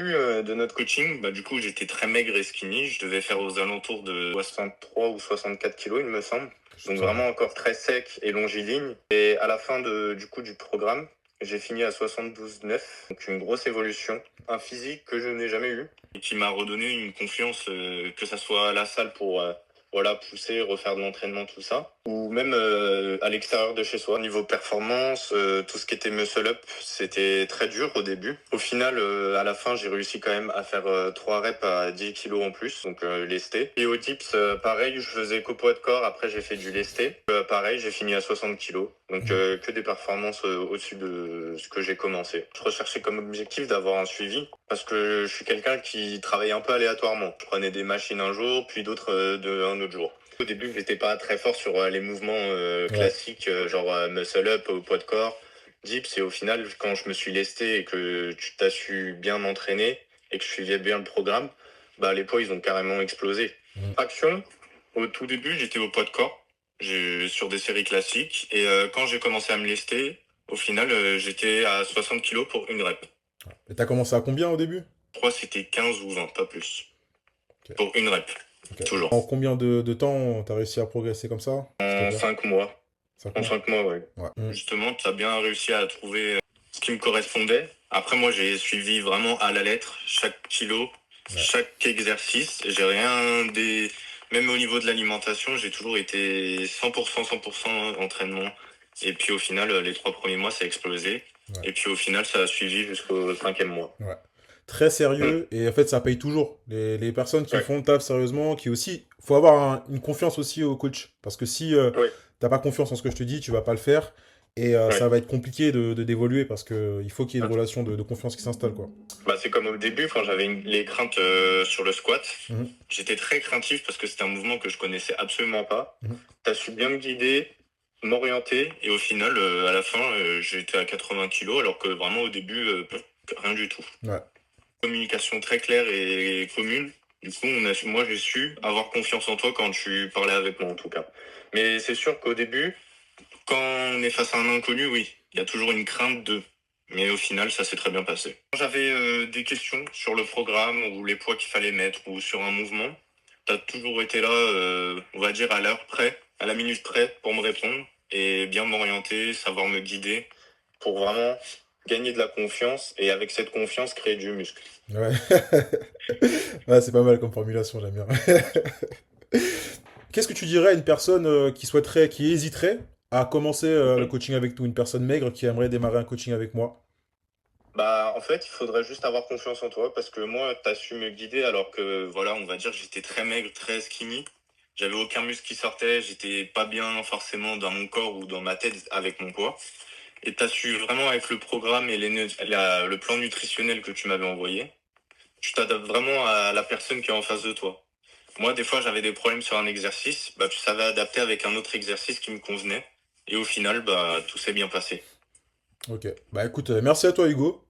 début de notre coaching, du coup, j'étais très maigre et skinny. Je devais faire aux alentours de 63 ou 64 kilos, il me semble. Donc Putain. vraiment encore très sec et longiligne. Et à la fin du programme, j'ai fini à 72,9. Donc une grosse évolution. Un physique que je n'ai jamais eu. Et qui m'a redonné une confiance, que ça soit à la salle pour voilà, pousser, refaire de l'entraînement, tout ça. Ou même à l'extérieur de chez soi. Niveau performance, tout ce qui était muscle up, c'était très dur au début. Au final, à la fin, j'ai réussi quand même à faire 3 reps à 10 kilos en plus, donc lesté. Et au dips, pareil, je faisais qu'au poids de corps, après j'ai fait du lesté. Pareil, j'ai fini à 60 kilos. Donc que des performances au-dessus de ce que j'ai commencé. Je recherchais comme objectif d'avoir un suivi, parce que je suis quelqu'un qui travaille un peu aléatoirement. Je prenais des machines un jour, puis d'autres un autre jour. Au début, j'étais pas très fort sur les mouvements Ouais. classiques, genre muscle up au poids de corps, dips. Et au final, quand je me suis lesté et que tu t'as su bien m'entraîner et que je suivais bien le programme, les poids, ils ont carrément explosé. Mm. Traction, au tout début, j'étais au poids de corps, sur des séries classiques. Et quand j'ai commencé à me lester, au final, j'étais à 60 kilos pour une rep. Et t'as commencé à combien au début? Je crois que c'était 15 ou 20, pas plus. Ok. Pour une rep, Ok. toujours. En combien de temps t'as réussi à progresser comme ça? S'il te En plaît. 5 mois. 5 En mois? 5 mois, ouais. Ouais. Mm. Justement, tu as bien réussi à trouver ce qui me correspondait. Après, moi, j'ai suivi vraiment à la lettre chaque kilo, Ouais. chaque exercice. J'ai rien des... Même au niveau de l'alimentation, j'ai toujours été 100% entraînement. Et puis au final, les 3 premiers mois, ça a explosé. Ouais. Et puis au final, ça a suivi jusqu'au 5e mois. Ouais. Très Mm. sérieux, et en fait, ça paye toujours. Les personnes qui Ouais. font le taf sérieusement, qui aussi. Faut avoir une confiance aussi au coach. Parce que si Ouais. t'as pas confiance en ce que je te dis, tu vas pas le faire. Et ça Ouais. va être compliqué d'évoluer parce que il faut qu'il y ait une relation de confiance qui s'installe, quoi. C'est comme au début, quand j'avais les craintes sur le squat. Mhm. J'étais très craintif parce que c'était un mouvement que je connaissais absolument pas. Mhm. T'as su bien me guider, m'orienter, et au final, à la fin, j'étais à 80 kilos, alors que vraiment au début, rien du tout. Ouais. Communication très claire et commune. Du coup, moi, j'ai su avoir confiance en toi quand tu parlais avec moi, en tout cas. Mais c'est sûr qu'au début, quand on est face à un inconnu, oui, il y a toujours une crainte de. Mais au final, ça s'est très bien passé. Quand j'avais des questions sur le programme ou les poids qu'il fallait mettre ou sur un mouvement, t'as toujours été là, on va dire à l'heure près, à la minute près pour me répondre et bien m'orienter, savoir me guider pour vraiment gagner de la confiance et avec cette confiance créer du muscle. Ouais. Ouais, c'est pas mal comme formulation, j'aime bien. Qu'est-ce que tu dirais à une personne qui hésiterait à commencer le Mhm. coaching avec nous, une personne maigre qui aimerait démarrer un coaching avec moi? En fait, il faudrait juste avoir confiance en toi parce que moi, t'as su me guider alors que, voilà, on va dire que j'étais très maigre, très skinny. J'avais aucun muscle qui sortait, j'étais pas bien forcément dans mon corps ou dans ma tête avec mon poids. Et t'as su vraiment avec le programme et le plan nutritionnel que tu m'avais envoyé, tu t'adaptes vraiment à la personne qui est en face de toi. Moi, des fois, j'avais des problèmes sur un exercice, tu savais adapter avec un autre exercice qui me convenait. Et au final, tout s'est bien passé. Ok. Bah écoute, merci à toi Hugo.